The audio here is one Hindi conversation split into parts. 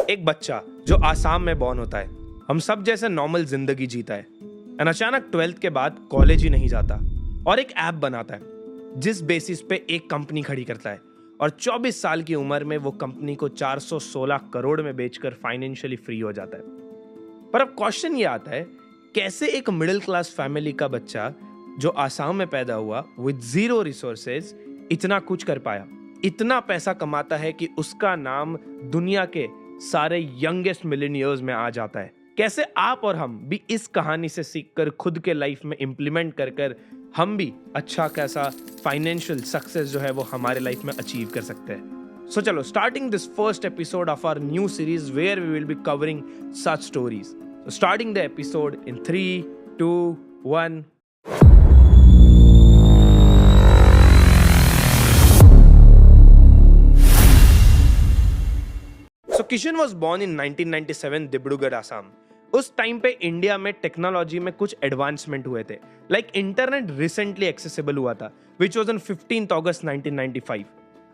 एक बच्चा जो आसाम में बॉर्न होता है, हम सब जैसे नॉर्मल जिंदगी जीता है एंड अचानक 12th के बाद कॉलेज ही नहीं जाता और एक ऐप बनाता है जिस बेसिस पे एक कंपनी खड़ी करता है और 24 साल की उम्र में वो कंपनी को 416 करोड़ में बेचकर फाइनेंशियली फ्री हो जाता है। पर अब क्वेश्चन ये आता है, कैसे एक मिडिल क्लास फैमिली का बच्चा जो आसाम में पैदा हुआ विद जीरो रिसोर्सेज इतना कुछ कर पाया, इतना पैसा कमाता है कि उसका नाम दुनिया के सारे यंगेस्ट मिलियनियर्स में आ जाता है। कैसे आप और हम भी इस कहानी से सीखकर खुद के लाइफ में इंप्लीमेंट कर हम भी अच्छा कैसा फाइनेंशियल सक्सेस जो है वो हमारे लाइफ में अचीव कर सकते हैं। सो चलो, starting this first episode of our new series where we will be covering such stories. So starting the episode in 3, 2, 1। So Kishan was born in 1997 Dibrugarh, Assam. उस टाइम पे इंडिया में टेक्नोलॉजी में कुछ एडवांसमेंट हुए थे, लाइक इंटरनेट रिसेंटली एक्सेसिबल हुआ था, विच वाज ऑन 15 अगस्त 1995।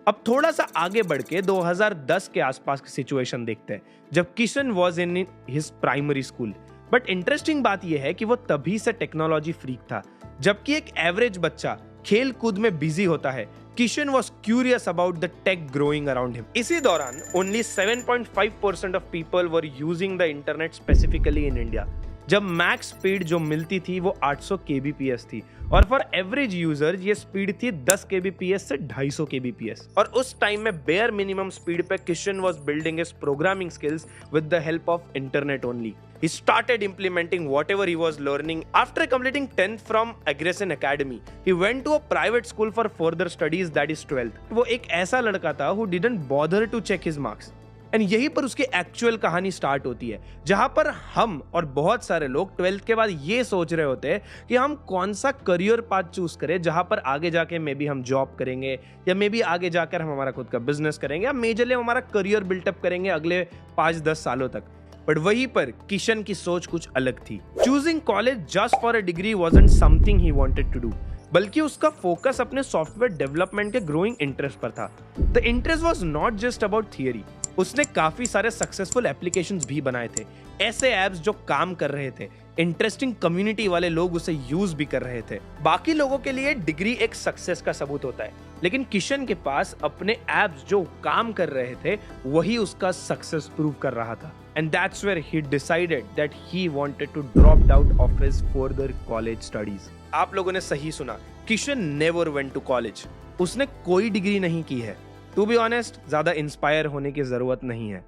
अब थोड़ा सा आगे बढ़ के 2010 के आसपास की सिचुएशन देखते हैं, जब Kishan was in his primary school. But interesting बात यह है कि वो तभी से टेक्नोलॉजी फ्रीक था, जबकि एक एवरेज बच्चा खेल कूद में बिजी होता है। Kishan was curious about the tech growing around him. इसी दौरान only 7.5% of people were using the internet specifically in India. जब मैक्स स्पीड जो मिलती थी वो 800 kbps थी और फॉर एवरेज यूजर ये स्पीड थी 10 kbps से 250 kbps। और उस टाइम में बेयर मिनिमम स्पीड पे Kishan was building his programming skills with the help of internet only. He started implementing whatever he was learning. After completing 10th from Aggression Academy, he went to a private school for further studies, that is 12th. वो एक ऐसा लड़का था who didn't bother to check his marks. And यहीं पर उसकी एक्चुअल कहानी स्टार्ट होती है, जहां पर हम और बहुत सारे लोग 12th के बाद ये सोच रहे होते हैं कि हम कौन सा करियर पाथ चूज करें जहां पर आगे जाके मे बी हम जॉब करेंगे या मे बी आगे जाकर हम हमारा खुद का बिजनेस करेंगे या मेजरली हमारा करियर बिल्टअप करेंगे अगले 5-10 सालों तक। बट वहीं पर किशन की सोच कुछ अलग थी। Choosing college just for a degree wasn't something he wanted to do, बल्कि उसका फोकस अपने सॉफ्टवेयर डेवलपमेंट के ग्रोइंग इंटरेस्ट पर था। The interest was not just about theory. उसने काफी सारे सक्सेसफुल एप्लीकेशंस भी बनाए थे, ऐसे एप्स जो काम कर रहे थे, इंटरेस्टिंग कम्युनिटी वाले लोग उसे यूज भी कर रहे थे। बाकी लोगों के लिए डिग्री एक सक्सेस का सबूत होता है, लेकिन किशन के पास अपने एप्स जो काम कर रहे थे वही उसका सक्सेस प्रूव कर रहा था। And that's where he decided that he wanted to drop out of his further college studies. आप लोगों ने सही सुना, Kishan never went to college. उसने कोई डिग्री नहीं की है। टू बी ऑनेस्ट, ज्यादा इंस्पायर होने की जरूरत नहीं है।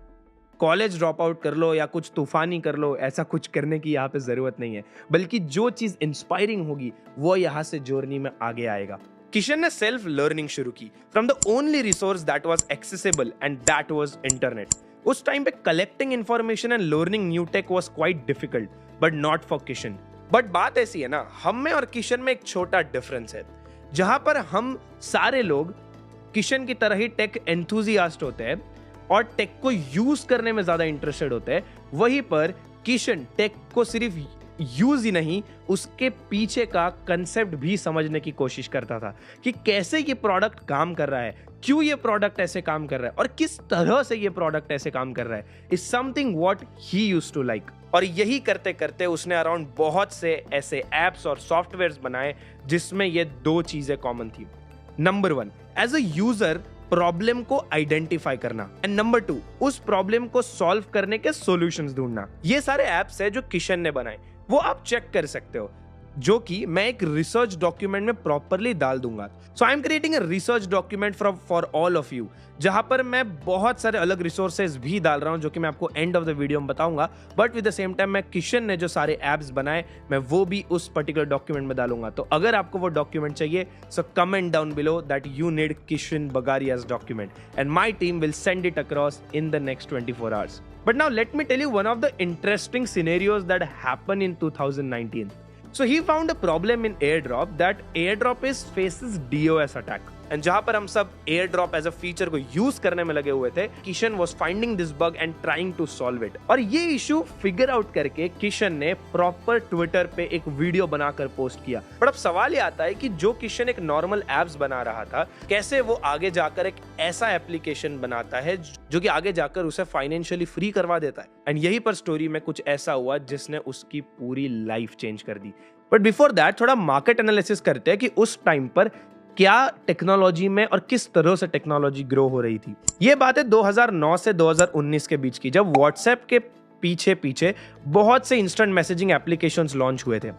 कॉलेज ड्रॉप आउट कर लो या कुछ तूफानी कर लो, ऐसा कुछ करने की यहाँ पे जरूरत नहीं है, बल्कि जो चीज इंस्पायरिंग होगी वो यहाँ से जर्नी में आगे आएगा। किशन ने सेल्फ लर्निंग शुरू की from the only resource that was accessible and that was internet. उस टाइम पे collecting information and learning new take was quite difficult, but not for Kishan. But बात ऐसी है ना, हम में और किशन में एक छोटा डिफरेंस है, जहां पर हम सारे लोग किशन की तरह ही टेक एंथुसियास्ट होते हैं और टेक को यूज करने में ज्यादा इंटरेस्टेड होते हैं। वहीं पर किशन टेक को सिर्फ यूज ही नहीं, उसके पीछे का कंसेप्ट भी समझने की कोशिश करता था कि कैसे ये प्रोडक्ट काम कर रहा है, क्यों ये प्रोडक्ट ऐसे काम कर रहा है और किस तरह से ये प्रोडक्ट ऐसे काम कर रहा है। Is something what he used to like. और यही करते करते उसने अराउंड बहुत से ऐसे एप्स और सॉफ्टवेयर्स बनाए जिसमें ये दो चीजें कॉमन थी। Number 1, as a user problem को आइडेंटिफाई करना, एंड नंबर 2, उस प्रॉब्लम को सॉल्व करने के सॉल्यूशंस ढूंढना। ये सारे एप्स है जो किशन ने बनाए, वो आप चेक कर सकते हो, जो कि मैं एक रिसर्च डॉक्यूमेंट में प्रॉपरली डाल दूंगा। So I am creating a research document for all of you, जहां पर मैं बहुत सारे अलग रिसोर्सेज भी डाल रहा हूं जो कि मैं आपको एंड ऑफ द वीडियो में बताऊंगा। But with the same time मैं किशन ने जो सारे एप्स बनाए मैं वो भी उस पर्टिकुलर डॉक्यूमेंट में डालूंगा। तो अगर आपको वो डॉक्यूमेंट चाहिए, so comment down below that you need Kishan Bagaria's document and my team will send it across in the next 24 hours. But now let me tell you one of the interesting scenarios that happened in 2019. So he found a problem in AirDrop that AirDrop faces DOS attack. And जहां पर हम सब AirDrop as a feature को यूज करने में लगे हुए थे, Kishan was finding this bug and trying to solve it. और ये इशू फिगर आउट करके किशन ने प्रॉपर ट्विटर पे एक वीडियो बनाकर पोस्ट किया। बट अब सवाल ये आता है कि जो किशन एक नॉर्मल एप्स बना रहा था, कैसे वो आगे जाकर एक ऐसा एप्लीकेशन बनाता है जो कि आगे जाकर उसे फाइनेंशियली फ्री करवा देता है। एंड यहीं पर स्टोरी में कुछ ऐसा हुआ जिसने उसकी पूरी लाइफ चेंज कर दी। बट बिफोर दैट थोड़ा मार्केट एनालिसिस करते हैं कि उस टाइम पर क्या टेक्नोलॉजी में और किस तरह से टेक्नोलॉजी ग्रो हो रही थी। ये बात है 2009 से 2019 के बीच की, जब व्हाट्सएप के पीछे पीछे बहुत से इंस्टेंट मैसेजिंग एप्लीकेशंस लॉन्च हुए थे।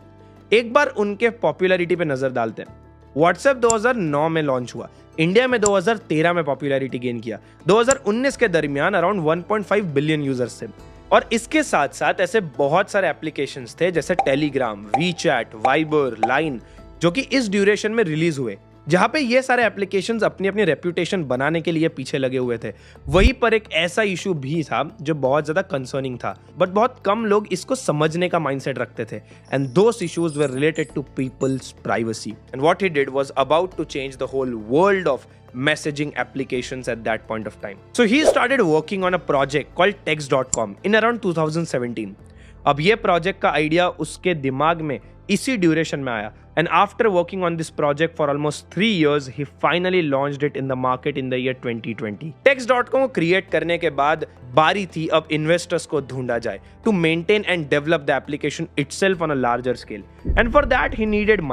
एक बार उनके पॉपुलैरिटी पे नजर डालते हैं। व्हाट्सएप 2009 में लॉन्च हुआ, इंडिया में 2013 में पॉपुलैरिटी गेन किया, 2019 के दरमियान अराउंड 1.5 बिलियन यूजर्स थे। और इसके साथ साथ ऐसे बहुत सारे एप्लीकेशंस थे जैसे टेलीग्राम, वीचैट, वाइबर, लाइन, जो कि इस ड्यूरेशन में रिलीज हुए, जहां पे ये सारे एप्लीकेशंस अपनी अपनी रेप्यूटेशन बनाने के लिए पीछे लगे हुए थे। वहीं पर एक ऐसा इशू भी था जो बहुत ज्यादा कंसर्निंग था, बट बहुत कम लोग इसको समझने का माइंडसेट रखते थे। And those issues were related to people's privacy, and what he did was about to change the whole world of messaging applications at that point of time. So he started working on a project called text.com in around 2017. अब ये प्रोजेक्ट का आइडिया उसके दिमाग में इसी ड्यूरेशन में आया, and after working on this project for almost 3 years, he finally launched it in the market in the year 2020. Text.com को क्रिएट करने के बाद बारी थी अब इन्वेस्टर्स को ढूंढा जाए to maintain and develop the application itself on a larger scale. And for that he needed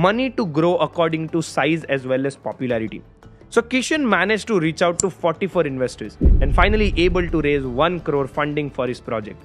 money to grow according to size as well as popularity. So Kishan managed to reach out to 44 investors and finally able to raise 1 crore funding for his project.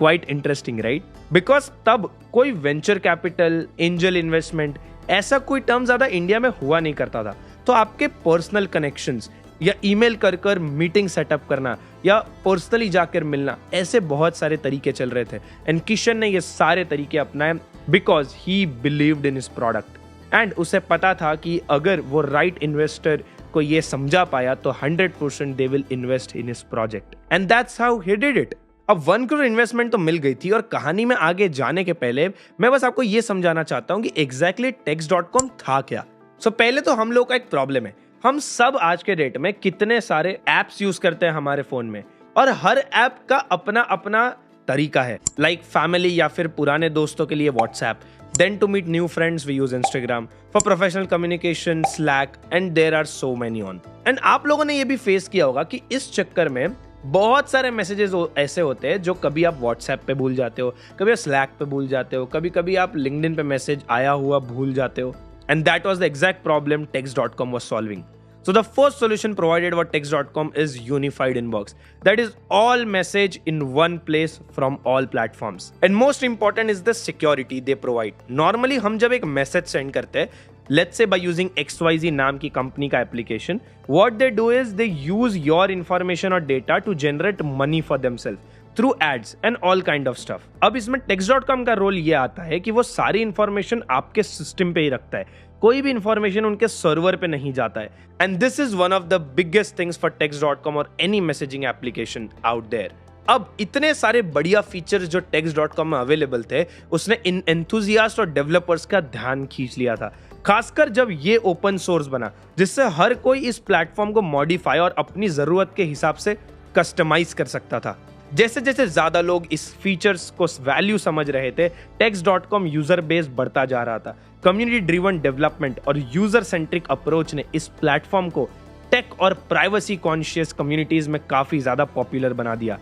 Quite interesting, right? Because तब कोई वेंचर कैपिटल, एंजल इन्वेस्टमेंट, ऐसा कोई टर्म ज्यादा इंडिया में हुआ नहीं करता था। तो आपके पर्सनल कनेक्शंस या ईमेल कर मीटिंग सेटअप करना या पर्सनली जाकर मिलना, ऐसे बहुत सारे तरीके चल रहे थे। एंड किशन ने ये सारे तरीके अपनाए because he believed in his product. And उसे पता था कि अगर वो राइट इन्वेस्टर को ये समझा पाया तो 100% they will invest in his project, and that's how he did it. अब 1 करोड़ इन्वेस्टमेंट तो मिल गई थी, और कहानी में आगे जाने के पहले मैं बस आपको ये समझाना चाहता हूं कि एग्जैक्टली text.com था क्या। सो पहले तो हम लोग का एक प्रॉब्लम है, हम सब आज के डेट में कितने सारे एप्स यूज करते हैं हमारे फोन में, और हर ऐप का अपना अपना तरीका है। लाइक फैमिली या फिर पुराने दोस्तों के लिए WhatsApp, then to meet new friends we use Instagram, for professional communication Slack, and there are so many on. And आप लोगों ने ये भी फेस किया होगा कि इस चक्कर में बहुत सारे मैसेजेस ऐसे होते हैं जो कभी आप व्हाट्सएप पे भूल जाते हो, कभी आप स्लैक पे भूल जाते हो, कभी कभी आप लिंक्डइन पे मैसेज आया हुआ भूल जाते हो। And that was the exact problem text.com was solving. So the first solution provided by text.com is unified inbox. That is all message in one place from all platforms. And most important is the security they provide. Normally हम जब एक मैसेज सेंड करते हैं, let's say by using XYZ नाम की कंपनी का application, what they do is they use your information or data to generate money for themselves through ads and all kind of stuff. अब इसमें text.com का रोल ये आता है कि वो सारी इंफॉर्मेशन आपके सिस्टम पे ही रखता है, कोई भी इंफॉर्मेशन उनके सर्वर पे नहीं जाता है। And this is one of the biggest things for text.com और any messaging application out there. अब इतने सारे बढ़िया फीचर्स जो text.com में अवेलेबल थे, उसने इन एंथुसियास्ट और डेवलपर्स का ध्यान खींच लिया था, खासकर जब ये ओपन सोर्स बना, जिससे हर कोई इस प्लेटफॉर्म को मॉडिफाई और अपनी जरूरत के हिसाब से कस्टमाइज कर सकता था। जैसे जैसे ज्यादा लोग इस फीचर्स को वैल्यू समझ रहे थे, text.com यूजर बेस बढ़ता जा रहा था। कम्युनिटी ड्रिवन डेवलपमेंट और यूजर सेंट्रिक अप्रोच ने इस प्लेटफॉर्म को टेक और प्राइवेसी कॉन्शियस कम्युनिटीज में काफी ज्यादा पॉपुलर बना दिया।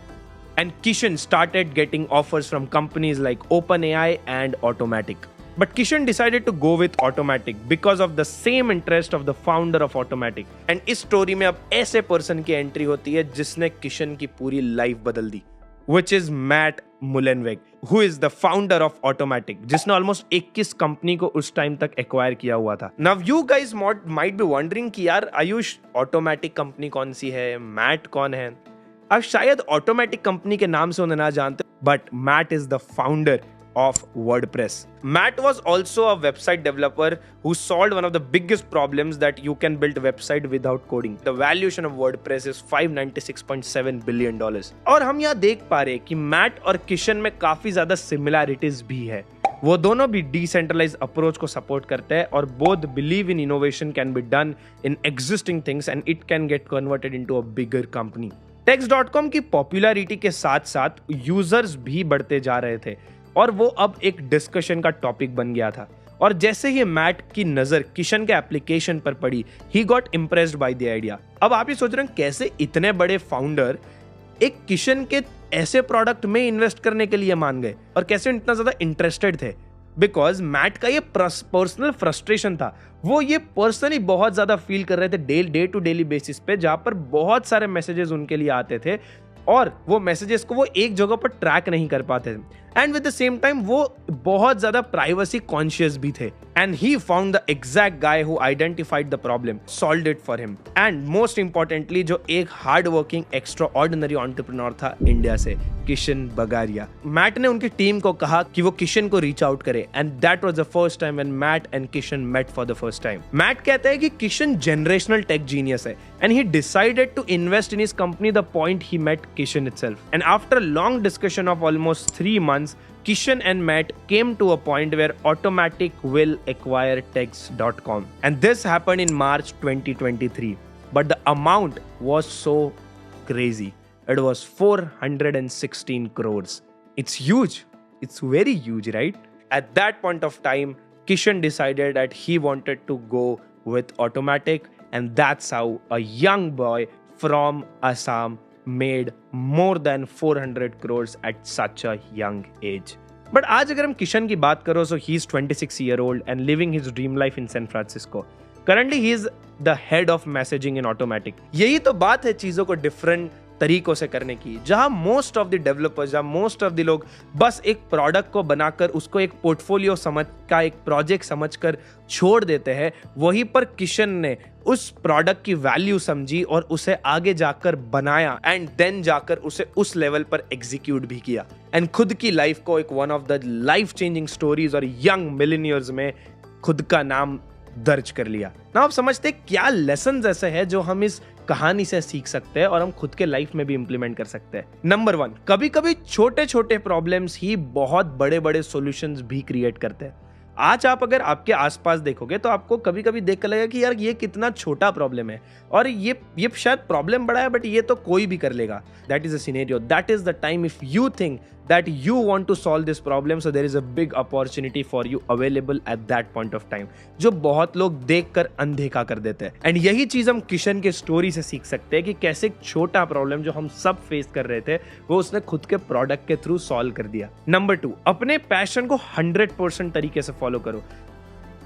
And Kishan started getting offers from companies like OpenAI and Automattic. But Kishan decided to go with Automattic because of the same interest of the founder of Automattic. And इस स्टोरी में अब ऐसे पर्सन की एंट्री होती है जिसने किशन की पूरी लाइफ बदल दी, which is Matt Mullenweg, who is the founder of Automattic, जिसने ऑलमोस्ट 21 कंपनी को उस टाइम तक एक्वायर किया हुआ था। Now you guys might be wondering कि यार आयुष, Automattic कंपनी कौन सी है, मैट कौन है? आप शायद Automattic कंपनी के नाम से उन्हें ना जानते, but Matt is the founder of WordPress. Matt was also a website developer who solved one of the biggest problems that you can build a website without coding. The valuation of WordPress is $596.7 billion. और हम यहाँ देख पा रहे हैं कि मैट और किशन में काफी ज्यादा सिमिलैरिटीज भी है। वो दोनों भी डिसेंट्रलाइज अप्रोच को सपोर्ट करते हैं और both believe in innovation can be done in existing things and it can get converted into a bigger company. Text.com की पॉपुलैरिटी के साथ साथ यूजर्स भी बढ़ते जा रहे थे और वो अब एक डिस्कशन का टॉपिक बन गया था। और जैसे ही मैट की नजर किशन के एप्लीकेशन पर पड़ी, he got impressed by the idea. अब आप ये सोच रहे हैं कैसे इतने बड़े फाउंडर एक किशन के ऐसे प्रोडक्ट में इन्वेस्ट करने के लिए मान गए और कैसे इतना ज्यादा इंटरेस्टेड थे। बिकॉज मैट का ये पर्सनल फ्रस्ट्रेशन था, वो ये पर्सनली बहुत ज्यादा फील कर रहे थे डे टू डेली बेसिस पे, जहां पर बहुत सारे मैसेजेस उनके लिए आते थे और वो मैसेजेस को वो एक जगह पर ट्रैक नहीं कर पाते थे। And with the same time वो बहुत ज्यादा प्राइवेसी कॉन्शियस भी थे। And he found the exact guy who identified the problem, solved it for him. And most importantly जो एक hard working extra ordinary entrepreneur था इंडिया से, किशन बगारिया। मैट ने उनकी टीम को कहा कि वो किशन को रीच आउट करे and that was the first time when Matt and Kishan met for the first time. Matt कहता है कि किशन जनरेशनल टेक जीनियस है and he decided to invest in his company the point he met Kishan itself. And after long discussion of almost 3 months, Kishan and Matt came to a point where Automattic will acquire Text.com. And this happened in March 2023. But the amount was so crazy. It was 416 crores. It's huge. It's very huge, right? At that point of time, Kishan decided that he wanted to go with Automattic, and that's how a young boy from Assam made more than 400 crores at such a young age. But आज अगर हम किशन की बात करो, so he is 26 year old and living his dream life in San Francisco. Currently he is the head of messaging in Automattic. यही तो बात है चीजों को डिफरेंट तरीकों से करने की, जहां मोस्ट ऑफ द डेवलपर्स, जहां मोस्ट ऑफ द लोग बस एक प्रोडक्ट को बनाकर उसको एक पोर्टफोलियो समझ का एक प्रोजेक्ट समझकर छोड़ देते हैं, वहीं पर किशन ने उस प्रोडक्ट की वैल्यू समझी और उसे आगे जाकर बनाया एंड देन जाकर उसे उस लेवल पर एग्जीक्यूट भी किया एंड खुद की लाइफ को एक one of the life changing stories और यंग मिलेनियर्स में खुद का नाम दर्ज कर लिया ना। आप समझते हैं क्या लेसन्स ऐसे हैं जो हम इस कहानी से सीख सकते हैं और हम खुद के लाइफ में भी इंप्लीमेंट कर सकते हैं। नंबर 1, कभी कभी छोटे छोटे प्रॉब्लम्स ही बहुत बड़े बड़े सॉल्यूशंस भी क्रिएट करते हैं। आज आप अगर आपके आसपास देखोगे तो आपको कभी कभी देख कर लगेगा कि यार ये कितना छोटा प्रॉब्लम है और ये शायद प्रॉब्लम बड़ा है बट ये तो कोई भी कर लेगा। That is a scenario, that is the time if you think that you want to solve this problem, so there is a big opportunity for you available at that point of time, जो बहुत लोग देखकर अनदेखा कर देते हैं। एंड यही चीज हम किशन के स्टोरी से सीख सकते हैं कि कैसे एक छोटा प्रॉब्लम जो हम सब फेस कर रहे थे वो उसने खुद के प्रोडक्ट के थ्रू सॉल्व कर दिया। नंबर 2, अपने पैशन को 100% तरीके से फॉलो करो।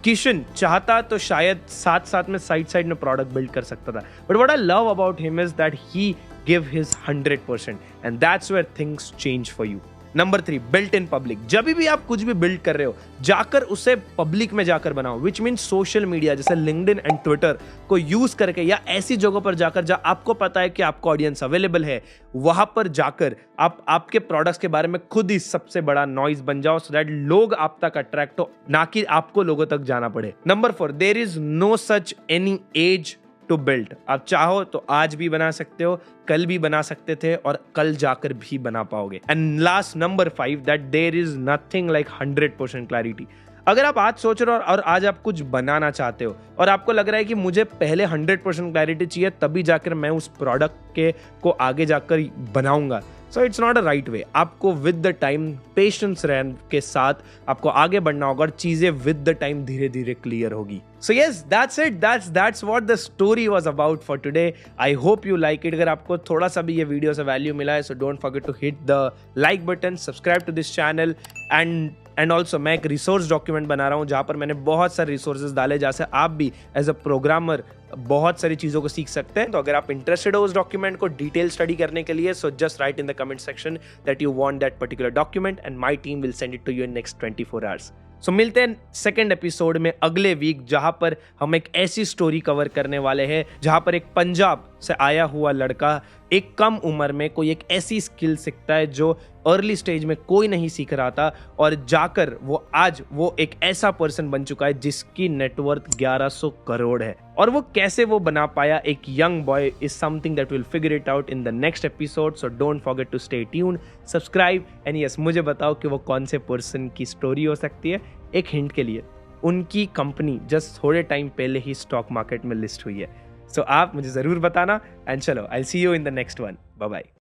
किशन चाहता तो शायद साथ में साइड में प्रोडक्ट बिल्ड कर सकता था, but what I love about him is that he give his 100% and that's where things change for you. Number 3, built in public. जब भी आप कुछ भी बिल्ड कर रहे हो जाकर उसे पब्लिक में जाकर बनाओ, विच मीन सोशल मीडिया जैसे लिंक्डइन एंड ट्विटर को यूज करके या ऐसी जगहों पर जाकर जहां आपको पता है कि आपको ऑडियंस अवेलेबल है, वहां पर जाकर आप आपके प्रोडक्ट्स के बारे में खुद ही सबसे बड़ा नॉइज बन जाओ, सो दैट लोग आप तक अट्रैक्ट हो, ना कि आपको लोगों तक जाना पड़े। Number 4, there is no such any age to build. आप चाहो तो आज भी बना सकते हो, कल भी बना सकते थे और कल जाकर भी बना पाओगे। And last number 5, that there is nothing like 100% clarity. अगर आप आज सोच रहे हो और आज आप कुछ बनाना चाहते हो और आपको लग रहा है कि मुझे पहले 100% क्लैरिटी चाहिए तभी जाकर मैं उस प्रोडक्ट के को आगे जाकर बनाऊंगा, so it's not a right way. आपको विद द टाइम पेशेंस रहने के साथ आपको आगे बढ़ना होगा और चीजें विद द टाइम धीरे धीरे क्लियर होगी। So yes, that's it, that's what the story was about for today. I hope you like it. अगर आपको थोड़ा सा भी ये वीडियो से वैल्यू मिला है, so don't forget to hit the like button, subscribe to this channel and also मैं एक रिसोर्स डॉक्यूमेंट बना रहा हूँ जहाँ पर मैंने बहुत सारे रिसोर्सेज डाले जहाँ से आप भी एज अ प्रोग्रामर बहुत सारी चीज़ों को सीख सकते हैं। तो अगर आप इंटरेस्टेड हो उस डॉक्यूमेंट को डिटेल स्टडी करने के लिए, so just write in the comment section that you want that particular document and my team will send it to you in next 24 hours. So मिलते हैं सेकंड एपिसोड में अगले वीक, जहां पर हम एक ऐसी स्टोरी कवर करने वाले हैं जहां पर एक पंजाब से आया हुआ लड़का एक कम उम्र में कोई एक ऐसी स्किल सीखता है जो अर्ली स्टेज में कोई नहीं सीख रहा था, और जाकर वो आज वो एक ऐसा पर्सन बन चुका है जिसकी नेटवर्थ 1100 करोड़ है। और वो कैसे वो बना पाया एक young boy is something that will figure it out in the next episode. So don't forget to stay tuned, subscribe and yes, मुझे बताओ कि वो कौन से पर्सन की स्टोरी हो सकती है। एक हिंट के लिए, उनकी कंपनी जस्ट थोड़े टाइम पहले ही स्टॉक मार्केट में लिस्ट हुई है। सो आप मुझे जरूर बताना, एंड चलो I see you in the next one. Bye bye.